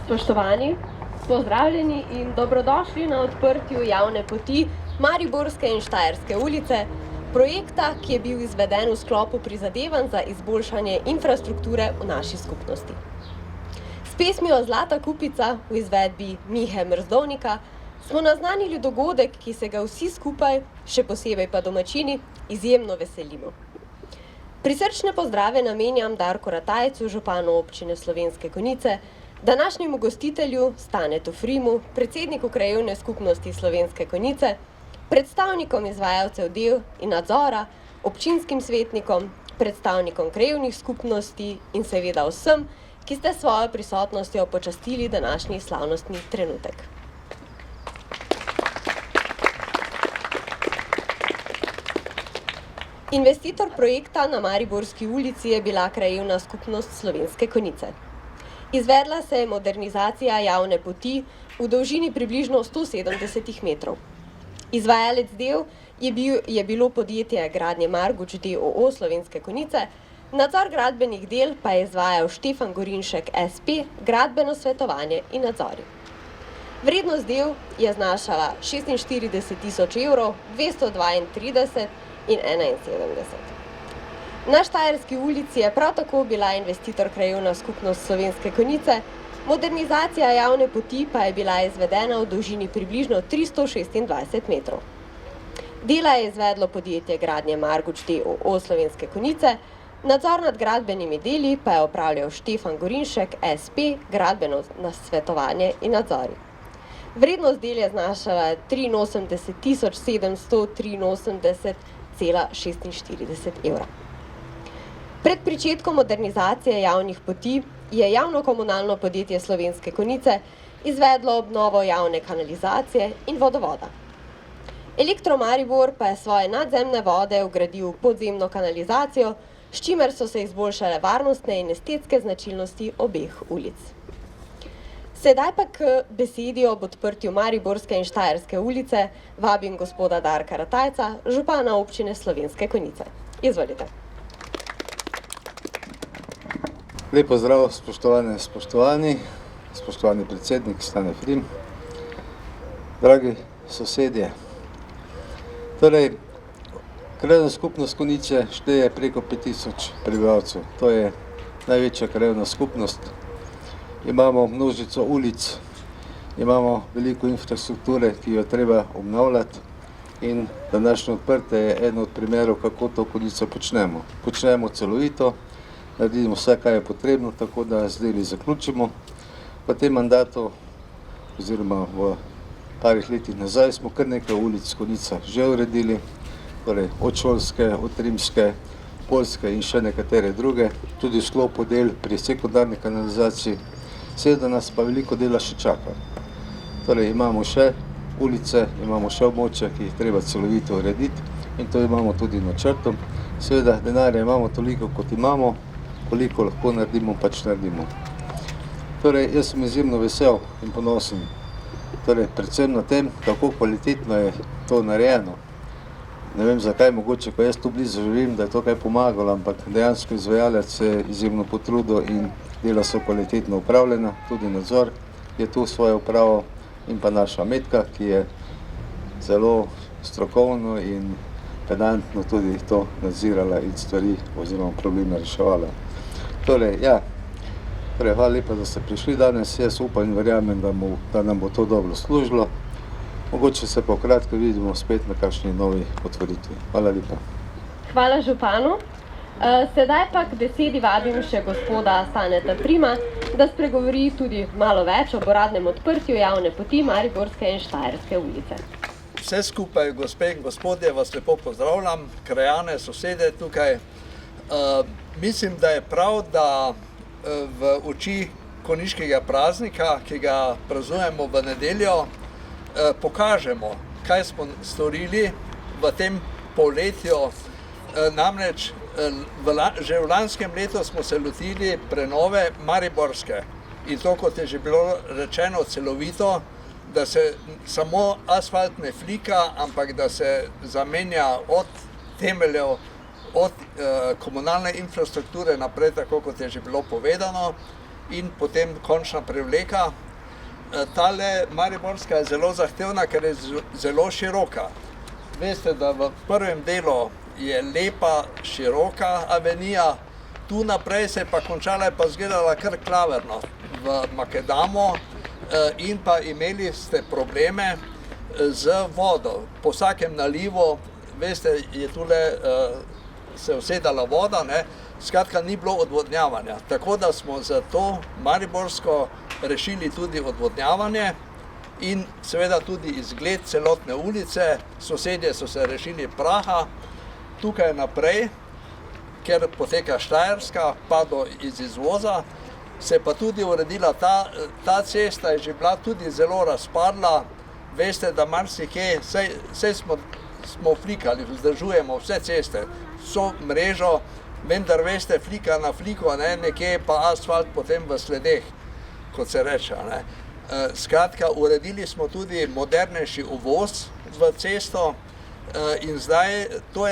Spoštovani, pozdravljeni in dobrodošli na odprtju javne poti Mariborske in Štajerske ulice, projekta, ki je bil izveden v sklopu prizadevanj za izboljšanje infrastrukture v naši skupnosti. S pesmijo Zlata kupica v izvedbi Mihe Mrzdovnika smo naznanili dogodek, ki se ga vsi skupaj, še posebej pa domačini, izjemno veselimo. Prisrčne pozdrave namenjam Darku Ratajcu, županu občine Slovenske Konjice, današnjemu gostitelju Stanetu Frimu, predsedniku krajevne skupnosti Slovenske Konjice, predstavnikom izvajalcev del in nadzora, občinskim svetnikom, predstavnikom krajevnih skupnosti in seveda vsem, ki ste s svojo prisotnostjo počastili današnji slavnostni trenutek. Investitor projekta na Mariborski ulici je bila krajevna skupnost Slovenske Konjice. Izvedla se je modernizacija javne poti v dolžini približno 170 metrov. Izvajalec del je bilo podjetje Gradnje Marguč d.o.o. Slovenske Konjice, nadzor gradbenih del pa je izvajal Štefan Gorinšek SP, gradbeno svetovanje in nadzori. Vrednost del je znašala 46.000 evrov, 232 in 71. Na Štajerski ulici je prav tako bila investitor krajevna skupnost Slovenske Konjice, modernizacija javne poti pa je bila izvedena v dolžini približno 326 metrov. Dela je izvedlo podjetje Gradnje Marguč d.o.o. Slovenske Konjice, nadzor nad gradbenimi deli pa je opravljal Štefan Gorinšek SP, gradbeno svetovanje in nadzori. Vrednost del je znašala 83.783,46 evra. Pred pričetkom modernizacije javnih poti je javno komunalno podjetje Slovenske Konjice izvedlo obnovo javne kanalizacije in vodovoda. Elektro Maribor pa je svoje nadzemne vode vgradil v podzemno kanalizacijo, s čimer so se izboljšale varnostne in estetske značilnosti obeh ulic. Sedaj pa k besedi ob odprtju Mariborske in Štajerske ulice vabim gospoda Darka Ratajca, župana občine Slovenske Konjice. Izvolite. Lep pozdrav, spoštovani predsednik Stane Frim, dragi sosedje. Torej, krajevna skupnost Konjice šteje preko 5000 prebivalcev. To je največja krajevna skupnost. Imamo množico ulic, imamo veliko infrastrukture, ki jo treba obnavljati, in današnje odprte je eno od primerov, kako to Konjico počnemo. Počnemo celovito, naredimo vse, kaj je potrebno, tako da z deli zaključimo. V tem mandatu, oziroma v parih letih nazaj, smo kar nekaj ulic Konjica že uredili, torej od Šolske, od Rimske, Poljske in še nekatere druge, tudi v sklopu del pri sekundarni kanalizaciji. Seveda nas pa veliko dela še čaka. Torej imamo še ulice, imamo še območja, ki jih treba celovito urediti, in to imamo tudi načrtom. Seveda denarja imamo toliko, kot imamo, koliko lahko naredimo, pač naredimo. Torej, jaz sem izjemno vesel in ponosen, torej, predvsem na tem, kako kvalitetno je to narejeno. Ne vem zakaj, mogoče, ko jaz tu blizu živim, da je to kaj pomagalo, ampak dejansko izvajalec se je izjemno potrudil in dela so kvalitetno upravljena, tudi nadzor je tu svoje upravo, in pa naša Metka, ki je zelo strokovno in pedantno tudi to nadzirala in stvari oziroma probleme reševala. Torej, hvala lepa, da ste prišli danes. Jaz upam in verjamem, da nam bo to dobro služilo. Mogoče se pa v kratko vidimo spet na kakšni novi otvoritvi. Hvala lepa. Hvala županu. Sedaj pa k besedi vabim še gospoda Staneta Frima, da spregovori tudi malo več o uradnem odprtju javne poti Mariborske in Štajerske ulice. Vse skupaj, gospe in gospodje, vas lepo pozdravljam, krajane, sosede tukaj. Mislim, da je prav, da v oči konjiškega praznika, ki ga praznujemo v nedeljo, pokažemo, kaj smo storili v tem polletju. Namreč že v lanskem letu smo se lotili prenove Mariborske, in to, kot je že bilo rečeno, celovito, da se samo asfalt ne flika, ampak da se zamenja od temeljev, od komunalne infrastrukture naprej, tako kot je že bilo povedano. in potem končna prevleka. Tale mariborska je zelo zahtevna, ker je zelo široka. Veste, da v prvem delu je lepa, široka avenija, tu naprej se je pa končala, je pa izgledala kar klaverno v Makedamo in pa imeli ste probleme z vodo. Po vsakem nalivu, veste, je tule se usedala voda, ne? Skratka, ni bilo odvodnjavanja. Tako da smo za to mariborsko rešili tudi odvodnjavanje in seveda tudi izgled celotne ulice. Sosedje so se rešili praha. Tukaj naprej, ker poteka Štajerska, pa do izvoza, se pa tudi uredila ta cesta, je že bila tudi zelo razpadla. Veste, da marsikje, saj smo flikali, vzdržujemo vse ceste, vso mrežo, vendar veste, flika na fliko, nekje pa asfalt potem v sledeh, kot se reče. Skratka, uredili smo tudi modernejši uvoz v cesto in zdaj to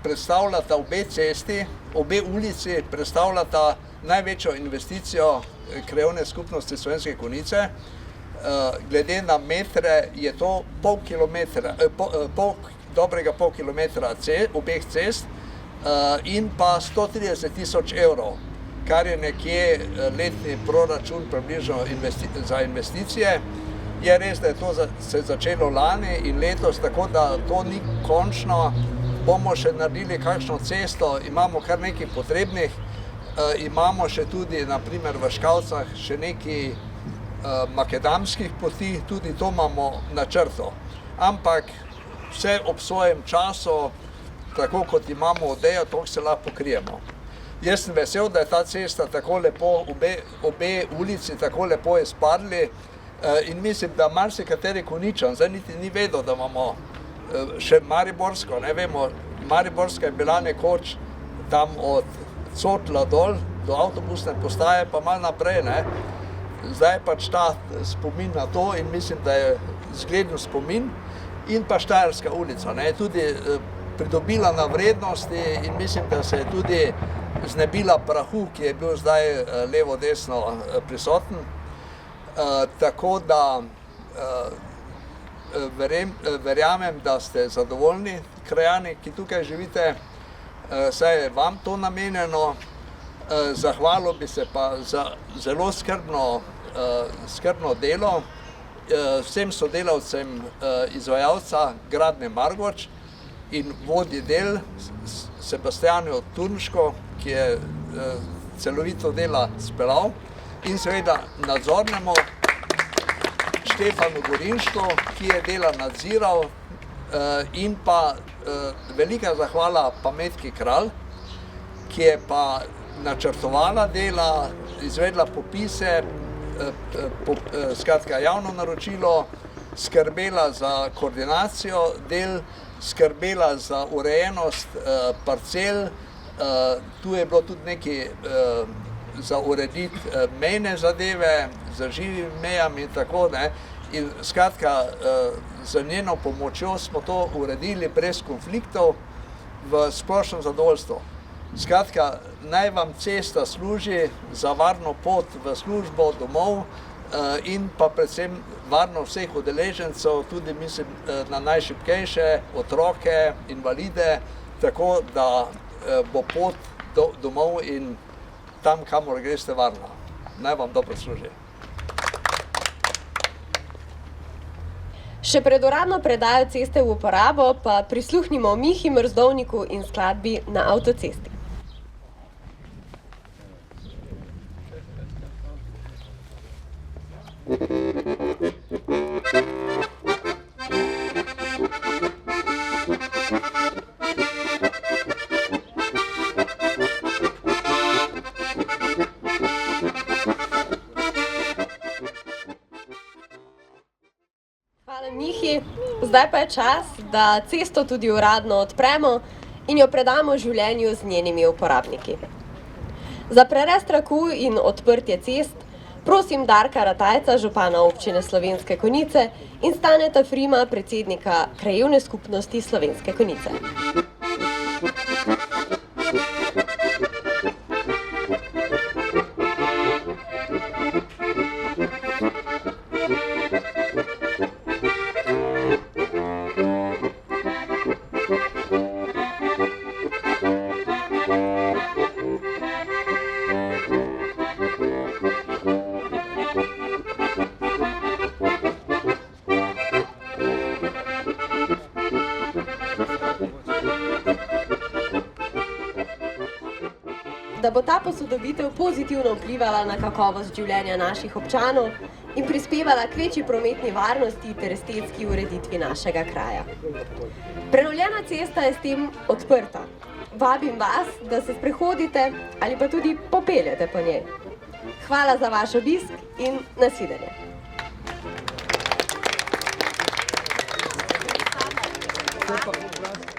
predstavljata obe cesti, obe ulici predstavljata največjo investicijo Krajevne skupnosti Slovenske Konjice. Glede na metre je to dobrega pol kilometra obeh cest in pa 130 000 evrov, kar je nekje letni proračun približno za investicije. Je res, da je to se začelo lani in letos, tako da to ni končno. Bomo še naredili kakšno cesto, imamo kar nekaj potrebnih, imamo še tudi, naprimer v Škavcah, še nekaj makadamskih poti, tudi to imamo načrto. Ampak vse ob svojem času, tako kot imamo odejo, toliko se lahko pokrijemo. Jaz sem vesel, da je ta cesta tako lepo, obe ulici tako lepo izpadli in mislim, da marsikateri Konjičan zdaj niti ni vedel, da imamo še mariborsko, ne vemo, mariborska je bila nekoč tam od Cotla dol do avtobusne postaje pa malo naprej, ne. Zdaj pač ta spomin na to in mislim, da je zgleden spomin in pa Štajerska ulica, ne, tudi pridobila na vrednosti in mislim, da se je tudi znebila prahu, ki je bil zdaj levo-desno prisoten. Tako da verjamem, da ste zadovoljni krajani, ki tukaj živite, saj je vam to namenjeno. Zahvalil bi se pa za zelo skrbno delo vsem sodelavcem izvajalca Gradnje Margoč in vodji del Sebastjanu Turnško, ki je celovito dela speljal, in seveda nadzornemu Štefanu Gorinšku, ki je dela nadziral, in pa velika zahvala pa Metki Kralj, ki je pa načrtovala dela, izvedla popise, skratka javno naročilo, skrbela za koordinacijo del, skrbela za urejenost parcel, tu je bilo tudi nekaj za urediti mejne zadeve, za živimi mejami in tako, ne. In skratka, z njeno pomočjo smo to uredili brez konfliktov v splošnem zadovoljstvu. Skratka, naj vam cesta služi za varno pot v službo, domov in pa predvsem varno vseh udeležencev, tudi mislim na najšibkejše, otroke, invalide, tako da bo pot domov in tam, kamor greste, varna. Naj vam dobro služi. Še pred uradno predajo ceste v uporabo pa prisluhnimo Mihi Mrzdovniku in skladbi Na avtocesti. Hvala, Mihi. Zdaj pa je čas, da cesto tudi uradno odpremo in jo predamo življenju z njenimi uporabniki. Za prerez strahu in odprtje cest prosim Darka Ratajca, župana občine Slovenske Konjice, in Staneta Frima, predsednika Krajevne skupnosti Slovenske Konjice. Da bo ta posodobitev pozitivno vplivala na kakovost življenja naših občanov in prispevala k večji prometni varnosti ter estetski ureditvi našega kraja. Prenovljena cesta je s tem odprta. Vabim vas, da se sprehodite ali pa tudi popeljete po njej. Hvala za vaš obisk in nasvidenje. Super.